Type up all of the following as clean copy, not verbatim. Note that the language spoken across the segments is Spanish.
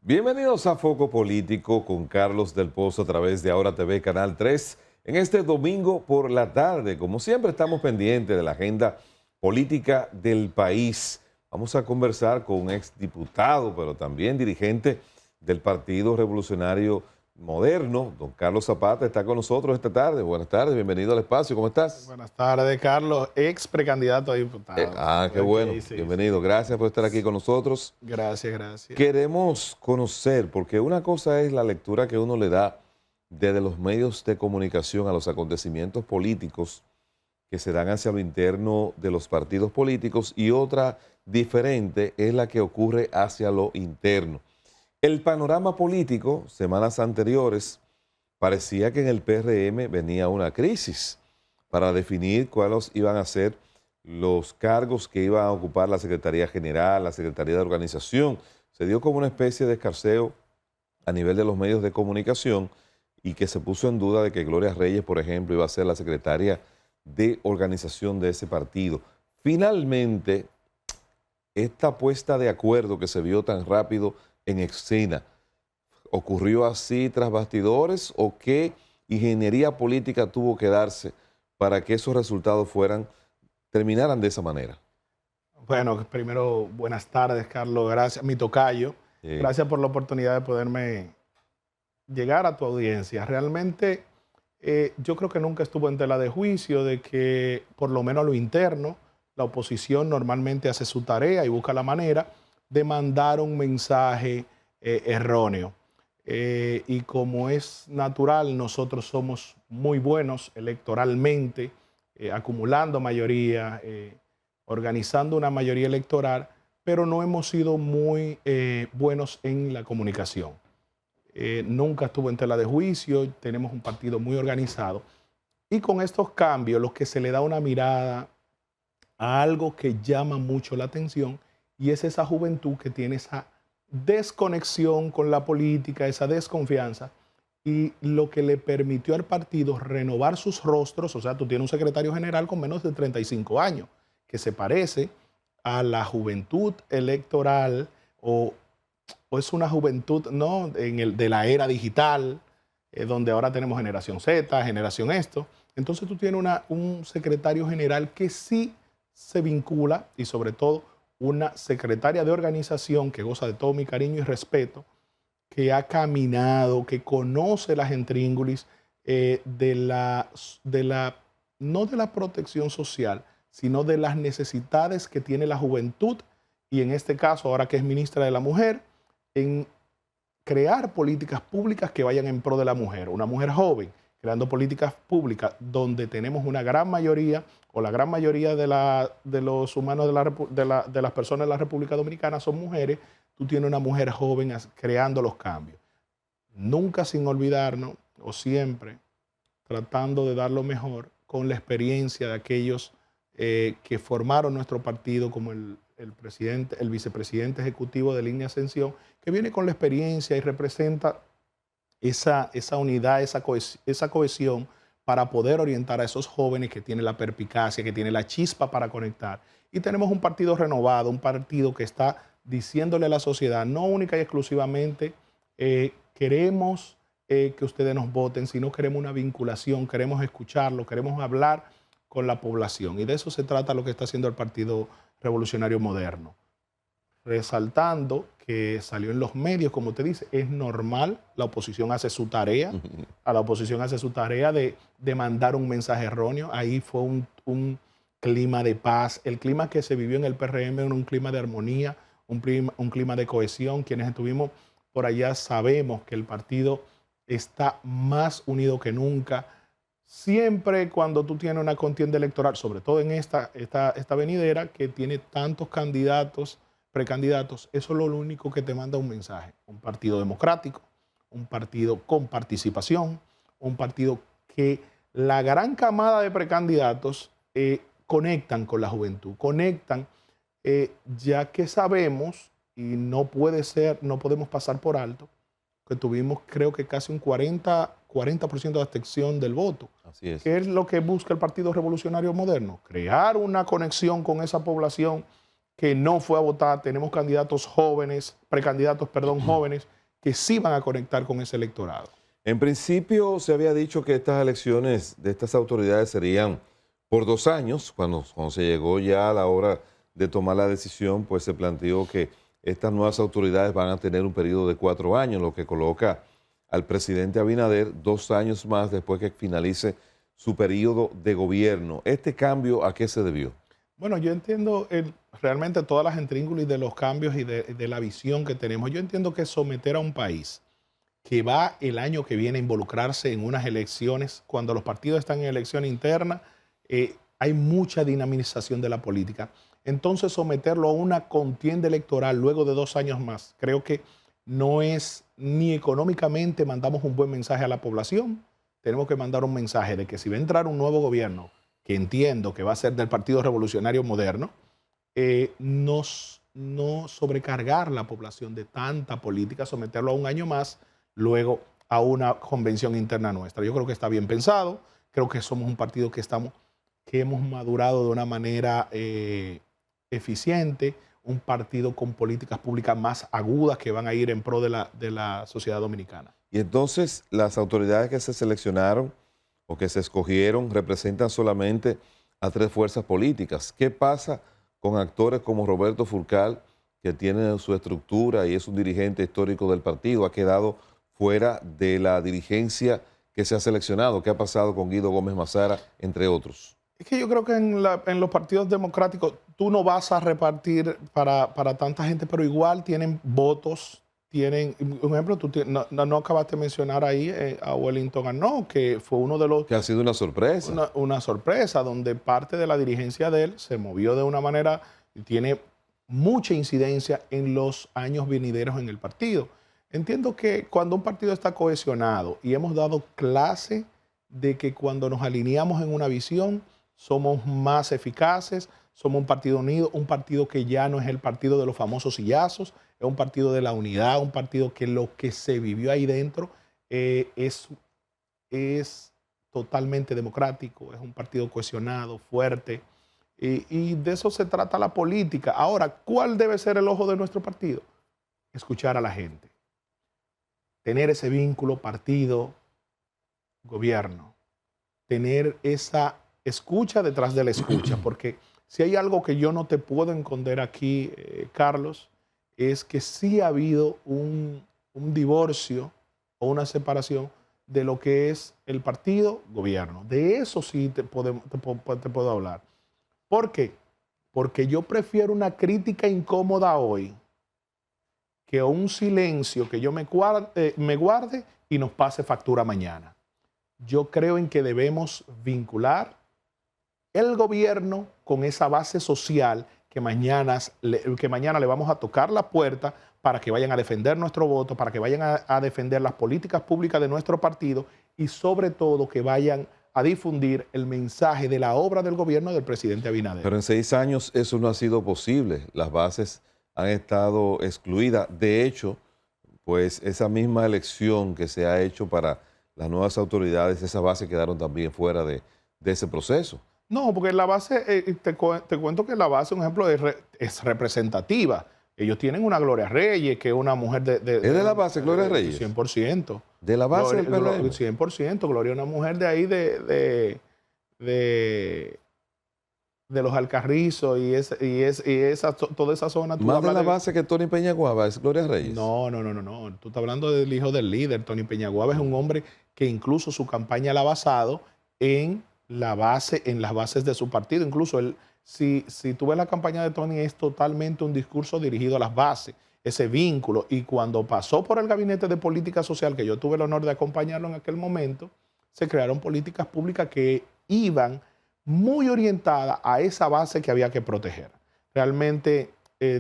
Bienvenidos a Foco Político con Carlos del Pozo a través de Ahora TV Canal 3. En este domingo por la tarde, como siempre, estamos pendientes de la agenda política del país. Vamos a conversar con un exdiputado, pero también dirigente del Partido Revolucionario Moderno. Don Carlos Zapata está con nosotros esta tarde. Buenas tardes, bienvenido al espacio. ¿Cómo estás? Buenas tardes, Carlos, ex precandidato a diputado. Qué bueno. Sí, Bienvenido. sí. Gracias por estar aquí con nosotros. Gracias. Queremos conocer, porque una cosa es la lectura que uno le da desde los medios de comunicación a los acontecimientos políticos que se dan hacia lo interno de los partidos políticos, y otra diferente es la que ocurre hacia lo interno. El panorama político, semanas anteriores, parecía que en el PRM venía una crisis para definir cuáles iban a ser los cargos que iban a ocupar la Secretaría General, la Secretaría de Organización. Se dio como una especie de escarceo a nivel de los medios de comunicación y que se puso en duda de que Gloria Reyes, por ejemplo, iba a ser la secretaria de organización de ese partido. Finalmente, esta puesta de acuerdo que se vio tan rápido en escena, ¿ocurrió así tras bastidores o qué ingeniería política tuvo que darse para que esos resultados terminaran de esa manera? Bueno, primero, buenas tardes, Carlos. Gracias, mi tocayo. Gracias por la oportunidad de poderme llegar a tu audiencia. Realmente, yo creo que nunca estuvo en tela de juicio de que, por lo menos a lo interno, la oposición normalmente hace su tarea y busca la manera de mandar un mensaje erróneo. Y como es natural, nosotros somos muy buenos electoralmente, acumulando mayoría, organizando una mayoría electoral, pero no hemos sido muy buenos en la comunicación. Nunca estuvo en tela de juicio, tenemos un partido muy organizado, y con estos cambios, lo que se le da una mirada a algo que llama mucho la atención, y es esa juventud que tiene esa desconexión con la política, esa desconfianza, y lo que le permitió al partido renovar sus rostros. O sea, tú tienes un secretario general con menos de 35 años, que se parece a la juventud electoral, o es una juventud, ¿no?, de la era digital, donde ahora tenemos generación Z, generación esto. Entonces tú tienes un secretario general que sí se vincula, y sobre todo una secretaria de organización que goza de todo mi cariño y respeto, que ha caminado, que conoce las intríngulis no de la protección social, sino de las necesidades que tiene la juventud, y en este caso, ahora que es ministra de la Mujer, en crear políticas públicas que vayan en pro de la mujer. Una mujer joven, creando políticas públicas donde tenemos una gran mayoría, o la gran mayoría de los humanos de las personas de la República Dominicana son mujeres. Tú tienes una mujer joven creando los cambios. Nunca sin olvidarnos, o siempre tratando de dar lo mejor con la experiencia de aquellos que formaron nuestro partido, como el vicepresidente ejecutivo de Línea Ascensión, que viene con la experiencia y representa esa unidad, esa cohesión para poder orientar a esos jóvenes, que tienen la perspicacia, que tienen la chispa para conectar. Y tenemos un partido renovado, un partido que está diciéndole a la sociedad, no única y exclusivamente, queremos que ustedes nos voten, sino queremos una vinculación, queremos escucharlo, queremos hablar con la población. Y de eso se trata lo que está haciendo el Partido Revolucionario Moderno. Resaltando que salió en los medios, como te dice, es normal, la oposición hace su tarea, a la oposición hace su tarea de mandar un mensaje erróneo. Ahí fue un clima de paz. El clima que se vivió en el PRM era un clima de armonía, un clima de cohesión. Quienes estuvimos por allá sabemos que el partido está más unido que nunca. Siempre cuando tú tienes una contienda electoral, sobre todo en esta venidera, que tiene tantos candidatos, precandidatos, eso es lo único que te manda un mensaje. Un partido democrático, un partido con participación, un partido que la gran camada de precandidatos conectan con la juventud, conectan, ya que sabemos, y no podemos pasar por alto, que tuvimos, creo que casi un 40% de abstención del voto. Así es. ¿Qué es lo que busca el Partido Revolucionario Moderno? Crear una conexión con esa población que no fue a votar. Tenemos candidatos jóvenes, precandidatos, perdón, jóvenes, que sí van a conectar con ese electorado. En principio se había dicho que estas elecciones de estas autoridades serían por 2 años. Cuando se llegó ya a la hora de tomar la decisión, pues se planteó que estas nuevas autoridades van a tener un periodo de 4 años, lo que coloca al presidente Abinader 2 años más después que finalice su periodo de gobierno. ¿Este cambio a qué se debió? Bueno, yo entiendo realmente todas las intríngulis de los cambios y de la visión que tenemos. Yo entiendo que someter a un país que va el año que viene a involucrarse en unas elecciones, cuando los partidos están en elección interna, hay mucha dinamización de la política. Entonces, someterlo a una contienda electoral luego de 2 años más, creo que no es ni económicamente mandamos un buen mensaje a la población. Tenemos que mandar un mensaje de que si va a entrar un nuevo gobierno, que entiendo que va a ser del Partido Revolucionario Moderno, no sobrecargar la población de tanta política, someterlo a un año más, luego a una convención interna nuestra. Yo creo que está bien pensado, creo que somos un partido que hemos madurado de una manera eficiente, un partido con políticas públicas más agudas que van a ir en pro de la sociedad dominicana. Y entonces las autoridades que se seleccionaron o que se escogieron representan solamente a 3 fuerzas políticas. ¿Qué pasa con actores como Roberto Fulcar, que tiene su estructura y es un dirigente histórico del partido? Ha quedado fuera de la dirigencia que se ha seleccionado. ¿Qué ha pasado con Guido Gómez Mazara, entre otros? Es que yo creo que en los partidos democráticos tú no vas a repartir para tanta gente, pero igual tienen votos, tienen, un ejemplo, tú no acabaste de mencionar ahí a Wellington Arnaud, que fue uno de los... Que ha sido una sorpresa. Una sorpresa, donde parte de la dirigencia de él se movió de una manera y tiene mucha incidencia en los años venideros en el partido. Entiendo que cuando un partido está cohesionado, y hemos dado clase de que cuando nos alineamos en una visión, somos más eficaces, somos un partido unido, un partido que ya no es el partido de los famosos sillazos, es un partido de la unidad, un partido que lo que se vivió ahí dentro es totalmente democrático, es un partido cohesionado, fuerte, y de eso se trata la política. Ahora, ¿cuál debe ser el ojo de nuestro partido? Escuchar a la gente, tener ese vínculo partido-gobierno, tener esa escucha detrás de la escucha, porque si hay algo que yo no te puedo esconder aquí, Carlos, es que sí ha habido un divorcio o una separación de lo que es el partido-gobierno. De eso sí te puedo hablar. ¿Por qué? Porque yo prefiero una crítica incómoda hoy que un silencio que yo me guarde y nos pase factura mañana. Yo creo en que debemos vincular el gobierno con esa base social que mañana le vamos a tocar la puerta para que vayan a defender nuestro voto, para que vayan a defender las políticas públicas de nuestro partido y sobre todo que vayan a difundir el mensaje de la obra del gobierno del presidente Abinader. Pero en 6 años eso no ha sido posible. Las bases han estado excluidas. De hecho, pues esa misma elección que se ha hecho para las nuevas autoridades, esas bases quedaron también fuera de ese proceso. No, porque la base, te cuento que la base, un ejemplo, es representativa. Ellos tienen una Gloria Reyes, que es una mujer ¿Es de la base Gloria Reyes? 100%. ¿De la base del PRM? 100%. Gloria es una mujer de ahí de los Alcarrizos toda esa zona. ¿Más de la base que Tony Peñaguaba es Gloria Reyes? No. Tú estás hablando del hijo del líder. Tony Peñaguaba es un hombre que incluso su campaña la ha basado en las bases de su partido. Incluso si tú ves la campaña de Tony, es totalmente un discurso dirigido a las bases, ese vínculo. Y cuando pasó por el Gabinete de Política Social, que yo tuve el honor de acompañarlo en aquel momento, se crearon políticas públicas que iban muy orientadas a esa base que había que proteger. Realmente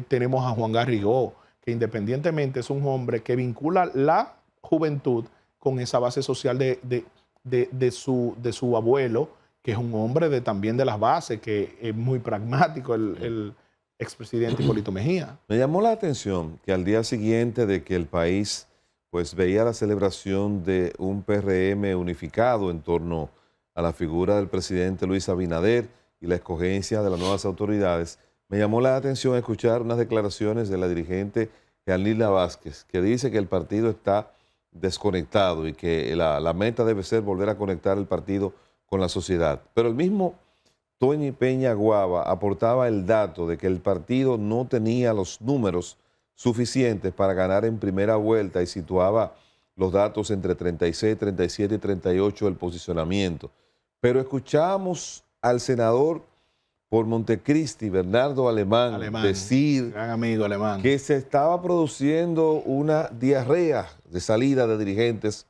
tenemos a Juan Garrigó, que independientemente es un hombre que vincula la juventud con esa base social de su abuelo, que es un hombre también de las bases, que es muy pragmático, el expresidente Hipólito Mejía. Me llamó la atención que al día siguiente de que el país pues veía la celebración de un PRM unificado en torno a la figura del presidente Luis Abinader y la escogencia de las nuevas autoridades, me llamó la atención escuchar unas declaraciones de la dirigente Yanilda Vázquez, que dice que el partido está desconectado y que la meta debe ser volver a conectar el partido con la sociedad. Pero el mismo Tony Peña Guava aportaba el dato de que el partido no tenía los números suficientes para ganar en primera vuelta y situaba los datos entre 36, 37 y 38 del posicionamiento. Pero escuchamos al senador por Montecristi, Bernardo Alemán, decir gran amigo Alemán, que se estaba produciendo una diarrea de salida de dirigentes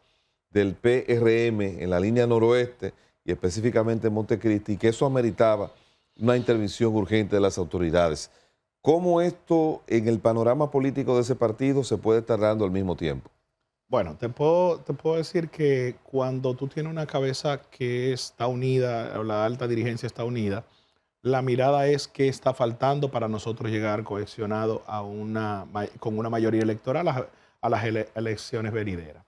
del PRM en la línea noroeste y específicamente en Montecristi, y que eso ameritaba una intervención urgente de las autoridades. ¿Cómo esto en el panorama político de ese partido se puede estar dando al mismo tiempo? Bueno, te puedo decir que cuando tú tienes una cabeza que está unida, o la alta dirigencia está unida, la mirada es qué está faltando para nosotros llegar cohesionados con una mayoría electoral a las elecciones venideras.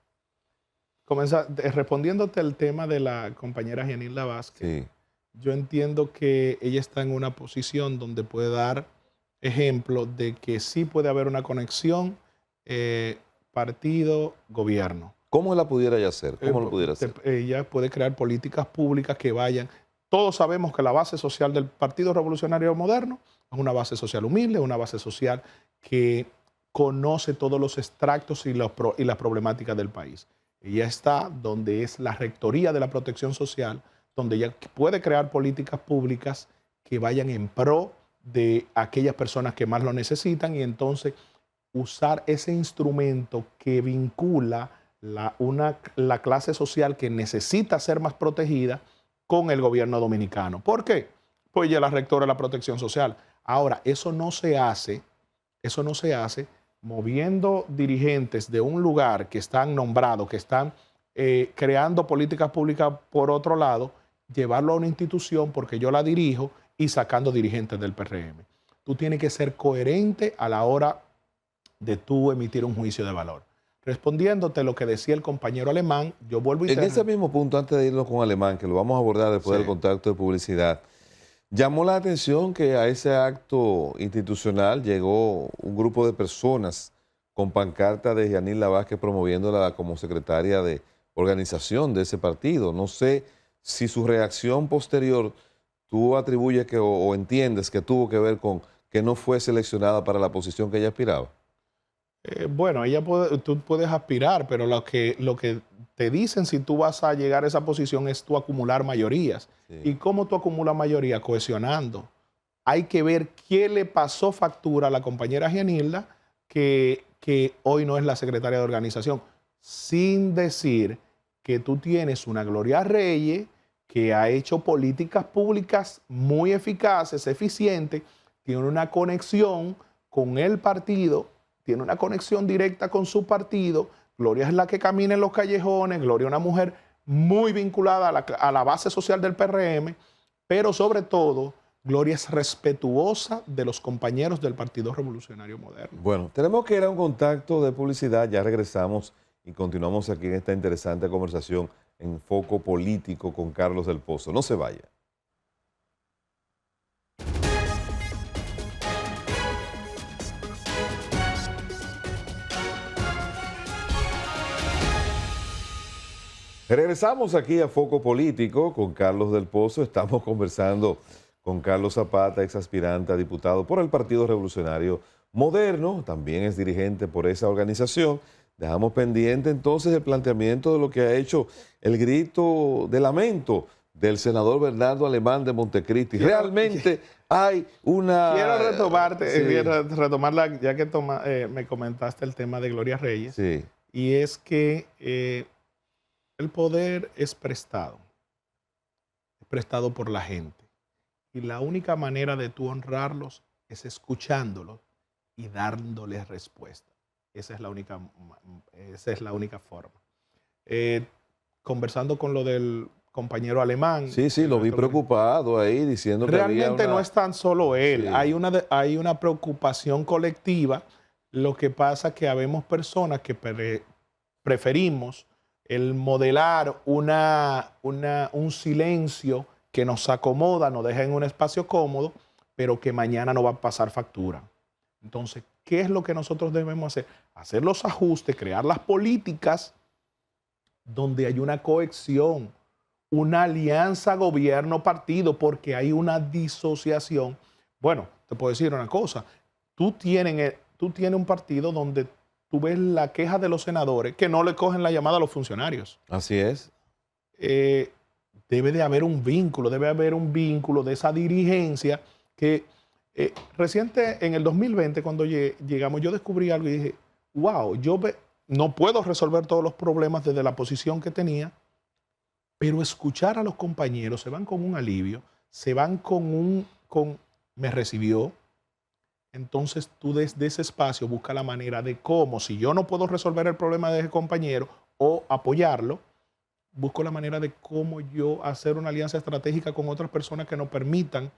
Respondiéndote al tema de la compañera Yanilda Vázquez, Sí. yo entiendo que ella está en una posición donde puede dar ejemplo de que sí puede haber una conexión partido-gobierno. ¿Cómo la pudiera ya hacer? ¿Cómo lo pudiera hacer? Ella puede crear políticas públicas que vayan. Todos sabemos que la base social del Partido Revolucionario Moderno es una base social humilde, una base social que conoce todos los extractos y las problemáticas del país. Ella está donde es la rectoría de la protección social, donde ella puede crear políticas públicas que vayan en pro de aquellas personas que más lo necesitan y entonces usar ese instrumento que vincula la clase social que necesita ser más protegida con el gobierno dominicano. ¿Por qué? Pues ella es la rectora de la protección social. Ahora, eso no se hace moviendo dirigentes de un lugar que están nombrados, que están creando políticas públicas por otro lado, llevarlo a una institución porque yo la dirijo y sacando dirigentes del PRM. Tú tienes que ser coherente a la hora de tú emitir un juicio de valor. Respondiéndote lo que decía el compañero Alemán, yo vuelvo y En ese mismo punto, antes de irnos con Alemán, que lo vamos a abordar después del contacto de publicidad, llamó la atención que a ese acto institucional llegó un grupo de personas con pancarta de Yanilda Vázquez promoviéndola como secretaria de organización de ese partido. No sé si su reacción posterior tú atribuyes o entiendes que tuvo que ver con que no fue seleccionada para la posición que ella aspiraba. Bueno, tú puedes aspirar, pero lo que te dicen si tú vas a llegar a esa posición es tú acumular mayorías. Sí. ¿Y cómo tú acumulas mayoría? Cohesionando. Hay que ver qué le pasó factura a la compañera Yanilda que hoy no es la secretaria de organización, sin decir que tú tienes una Gloria Reyes que ha hecho políticas públicas muy eficaces, eficientes, tiene una conexión con el partido, tiene una conexión directa con su partido. Gloria es la que camina en los callejones, Gloria es una mujer muy vinculada a la base social del PRM, pero sobre todo, Gloria es respetuosa de los compañeros del Partido Revolucionario Moderno. Bueno, tenemos que ir a un contacto de publicidad, ya regresamos y continuamos aquí en esta interesante conversación en Foco Político con Carlos del Pozo. No se vaya. Regresamos aquí a Foco Político con Carlos del Pozo. Estamos conversando con Carlos Zapata, ex aspirante a diputado por el Partido Revolucionario Moderno. También es dirigente por esa organización. Dejamos pendiente entonces el planteamiento de lo que ha hecho el grito de lamento del senador Bernardo Alemán de Montecristi. Realmente hay una... Quiero retomarla, ya que me comentaste el tema de Gloria Reyes. Sí. Y es que el poder es prestado por la gente. Y la única manera de tú honrarlos es escuchándolos y dándoles respuesta. Esa es la única forma. Conversando con lo del compañero Alemán. Sí, lo vi preocupado ahí diciendo que realmente había no es tan solo él. Sí. Hay una preocupación colectiva. Lo que pasa es que habemos personas que preferimos el modelar un silencio que nos acomoda, nos deja en un espacio cómodo, pero que mañana no va a pasar factura. Entonces, ¿qué es lo que nosotros debemos hacer? Hacer los ajustes, crear las políticas donde hay una cohesión, una alianza gobierno-partido, porque hay una disociación. Bueno, te puedo decir una cosa, tú tienes un partido donde tú ves la queja de los senadores que no le cogen la llamada a los funcionarios. Así es. Debe de haber un vínculo de esa dirigencia que reciente en el 2020 cuando llegamos yo descubrí algo y dije, wow, no puedo resolver todos los problemas desde la posición que tenía, pero escuchar a los compañeros se van con un alivio, se van me recibió. Entonces tú desde ese espacio busca la manera de cómo, si yo no puedo resolver el problema de ese compañero o apoyarlo, busco la manera de cómo yo hacer una alianza estratégica con otras personas que nos permitan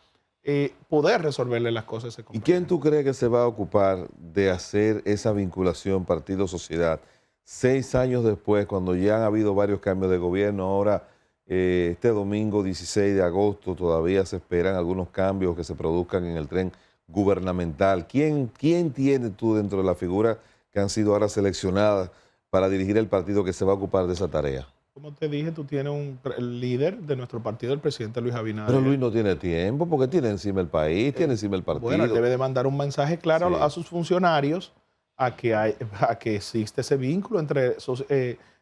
poder resolverle las cosas a ese compañero. ¿Y quién tú crees que se va a ocupar de hacer esa vinculación partido-sociedad 6 años después, cuando ya han habido varios cambios de gobierno? Ahora, este domingo 16 de agosto, todavía se esperan algunos cambios que se produzcan en el tren gubernamental. ¿Quién tiene tú dentro de la figura que han sido ahora seleccionadas para dirigir el partido que se va a ocupar de esa tarea? Como te dije, tú tienes el líder de nuestro partido, el presidente Luis Abinader. Pero Luis no tiene tiempo porque tiene encima el país, tiene encima el partido. Bueno, él debe de mandar un mensaje claro a sus funcionarios a que existe ese vínculo entre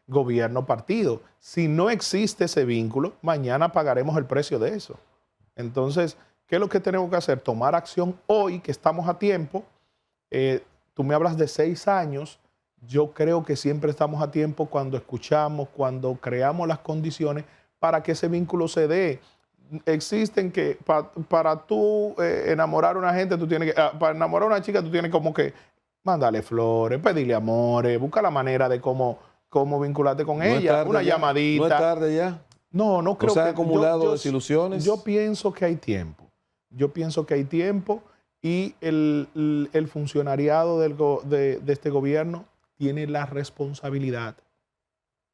gobierno-partido. Si no existe ese vínculo, mañana pagaremos el precio de eso. Entonces, ¿qué es lo que tenemos que hacer? Tomar acción hoy, que estamos a tiempo. Tú me hablas de 6 años. Yo creo que siempre estamos a tiempo cuando escuchamos, cuando creamos las condiciones para que ese vínculo se dé. Existen que para tú enamorar a una gente, para enamorar a una chica, tú tienes como que mandarle flores, pedirle amores, buscar la manera de cómo vincularte con ella, una llamadita. ¿No es tarde ya? No creo que... ¿Se han acumulado desilusiones? Yo pienso que hay tiempo. Y el funcionariado de este gobierno tiene la responsabilidad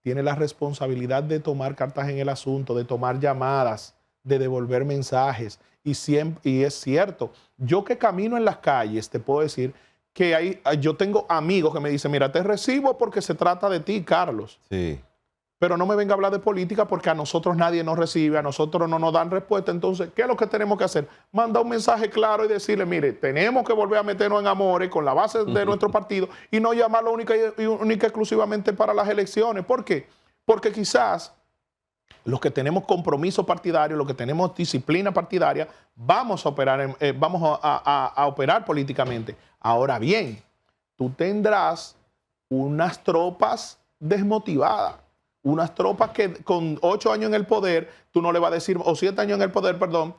de tomar cartas en el asunto, de tomar llamadas, de devolver mensajes. Y es cierto, yo que camino en las calles, te puedo decir que yo tengo amigos que me dicen, mira, te recibo porque se trata de ti, Carlos. Sí. Pero no me venga a hablar de política porque a nosotros nadie nos recibe, a nosotros no nos dan respuesta. Entonces, ¿qué es lo que tenemos que hacer? Mandar un mensaje claro y decirle, mire, tenemos que volver a meternos en amores con la base de nuestro partido y no llamarlo única y exclusivamente para las elecciones. ¿Por qué? Porque quizás los que tenemos compromiso partidario, los que tenemos disciplina partidaria, vamos a operar políticamente. Ahora bien, tú tendrás unas tropas desmotivadas. Unas tropas que con 8 años en el poder, tú no le vas a decir, o 7 años en el poder, perdón,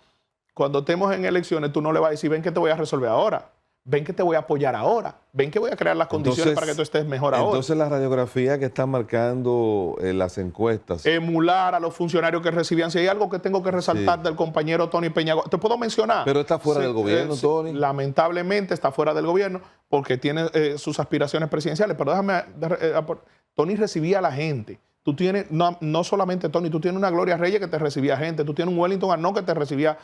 cuando estemos en elecciones, tú no le vas a decir, ven que te voy a resolver ahora, ven que te voy a apoyar ahora, ven que voy a crear las condiciones para que tú estés mejor ahora. Entonces la radiografía que están marcando las encuestas. Emular a los funcionarios que recibían. Si hay algo que tengo que resaltar del compañero Tony Peña Guava, ¿te puedo mencionar? Pero está fuera del gobierno, Tony. Lamentablemente está fuera del gobierno porque tiene sus aspiraciones presidenciales, pero Tony recibía a la gente. Tú tienes, no solamente Tony, tú tienes una Gloria Reyes que te recibía gente, tú tienes un Wellington Arnaud que te recibía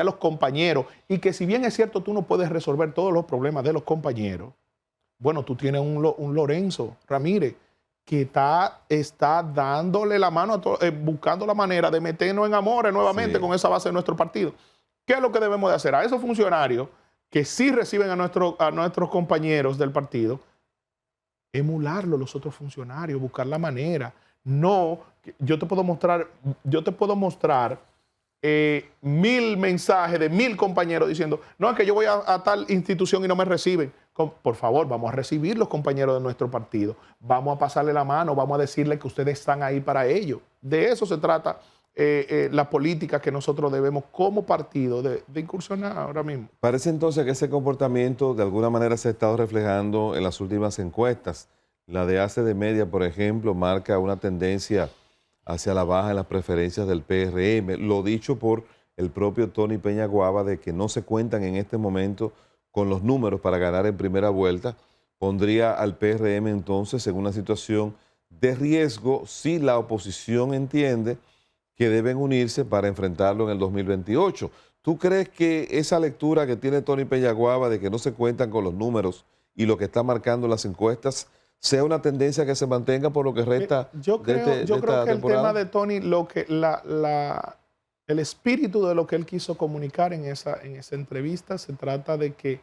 a los compañeros, y que si bien es cierto tú no puedes resolver todos los problemas de los compañeros, bueno, tú tienes un Lorenzo Ramírez que está dándole la mano, buscando la manera de meternos en amores nuevamente con esa base de nuestro partido. ¿Qué es lo que debemos de hacer? A esos funcionarios que sí reciben a nuestros compañeros del partido, emularlo los otros funcionarios, buscar la manera. No, yo te puedo mostrar 1000 mensajes de 1000 compañeros diciendo, no, es que yo voy a tal institución y no me reciben. Por favor, vamos a recibir los compañeros de nuestro partido, vamos a pasarle la mano, vamos a decirle que ustedes están ahí para ello. De eso se trata la política que nosotros debemos como partido de incursionar ahora mismo. Parece entonces que ese comportamiento de alguna manera se ha estado reflejando en las últimas encuestas. La de ACE Media, por ejemplo, marca una tendencia hacia la baja en las preferencias del PRM. Lo dicho por el propio Tony Peña Guava, de que no se cuentan en este momento con los números para ganar en primera vuelta, pondría al PRM entonces en una situación de riesgo si la oposición entiende que deben unirse para enfrentarlo en el 2028. ¿Tú crees que esa lectura que tiene Tony Peñaguaba de que no se cuentan con los números y lo que está marcando las encuestas sea una tendencia que se mantenga por lo que resta Yo creo que el tema de Tony, el espíritu de lo que él quiso comunicar en esa entrevista, se trata de que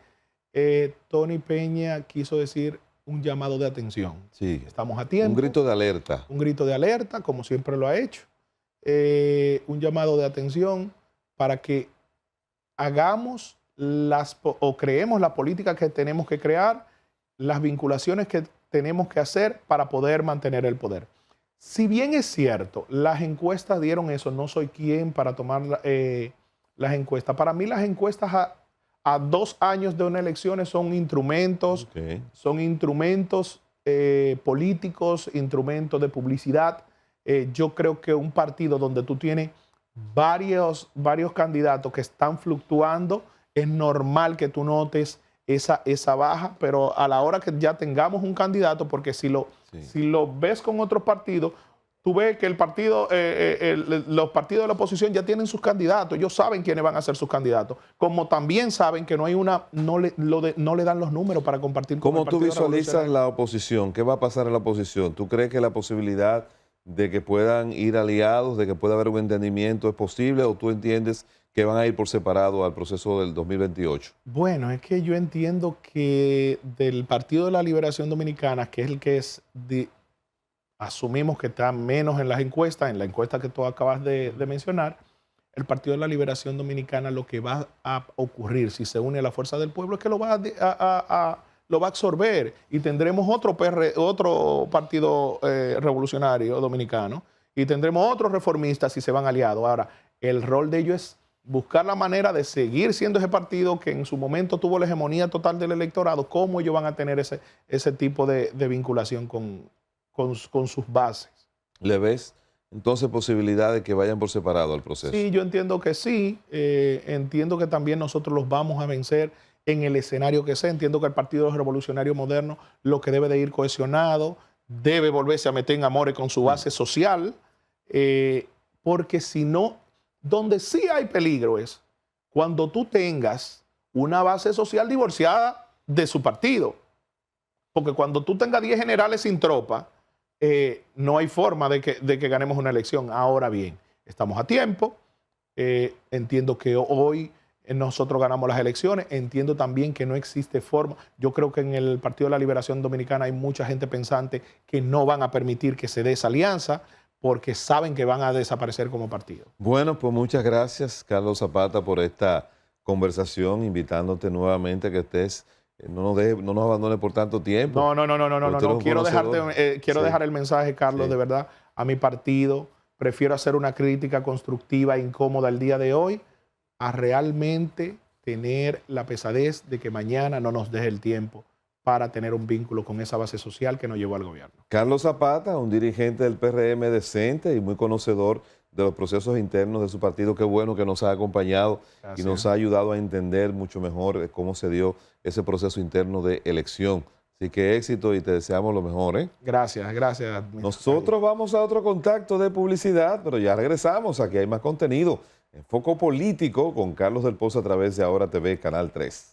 Tony Peña quiso decir un llamado de atención. Sí. Estamos a tiempo. Un grito de alerta. Un grito de alerta, como siempre lo ha hecho. Un llamado de atención para que hagamos o creemos la política que tenemos que crear, las vinculaciones que tenemos que hacer para poder mantener el poder. Si bien es cierto, las encuestas dieron eso, no soy quien para tomar las encuestas. Para mí las encuestas a 2 años de una elección son instrumentos, son instrumentos políticos, instrumentos de publicidad. Yo creo que un partido donde tú tienes varios candidatos que están fluctuando, es normal que tú notes esa baja, pero a la hora que ya tengamos un candidato, porque si lo ves con otros partidos, tú ves que los partidos de la oposición ya tienen sus candidatos, ellos saben quiénes van a ser sus candidatos, como también saben que no le dan los números para compartir con el ¿Cómo tú visualizas la oposición? ¿Qué va a pasar en la oposición? ¿Tú crees que la posibilidad de que puedan ir aliados, de que pueda haber un entendimiento es posible, o tú entiendes que van a ir por separado al proceso del 2028? Bueno, es que yo entiendo que del Partido de la Liberación Dominicana, que es el que asumimos que está menos en las encuestas, en la encuesta que tú acabas de mencionar, el Partido de la Liberación Dominicana, lo que va a ocurrir si se une a la Fuerza del Pueblo es que lo va a absorber, y tendremos otro partido revolucionario dominicano, y tendremos otros reformistas si se van aliados. Ahora, el rol de ellos es buscar la manera de seguir siendo ese partido que en su momento tuvo la hegemonía total del electorado, cómo ellos van a tener ese tipo de vinculación con sus bases. ¿Le ves entonces posibilidad de que vayan por separado al proceso? Sí, yo entiendo que sí. Entiendo que también nosotros los vamos a vencer en el escenario que sea. Entiendo que el Partido Revolucionario Moderno lo que debe de ir cohesionado, debe volverse a meter en amores con su base social, porque si no, donde sí hay peligro es cuando tú tengas una base social divorciada de su partido. Porque cuando tú tengas 10 generales sin tropa, no hay forma de que ganemos una elección. Ahora bien, estamos a tiempo. Entiendo que hoy nosotros ganamos las elecciones. Entiendo también que no existe forma. Yo creo que en el Partido de la Liberación Dominicana hay mucha gente pensante que no van a permitir que se dé esa alianza, porque saben que van a desaparecer como partido. Bueno, pues muchas gracias, Carlos Zapata, por esta conversación, invitándote nuevamente a que estés, no nos abandones por tanto tiempo. No. Quiero dejar el mensaje, Carlos, de verdad, a mi partido. Prefiero hacer una crítica constructiva e incómoda el día de hoy a realmente tener la pesadez de que mañana no nos deje el tiempo para tener un vínculo con esa base social que nos llevó al gobierno. Carlos Zapata, un dirigente del PRM decente y muy conocedor de los procesos internos de su partido. Qué bueno que nos ha acompañado. Gracias. Y nos ha ayudado a entender mucho mejor cómo se dio ese proceso interno de elección. Así que éxito y te deseamos lo mejor, ¿eh? Gracias. Nosotros vamos a otro contacto de publicidad, pero ya regresamos. Aquí hay más contenido. Enfoco Político con Carlos del Pozo a través de Ahora TV, Canal 3.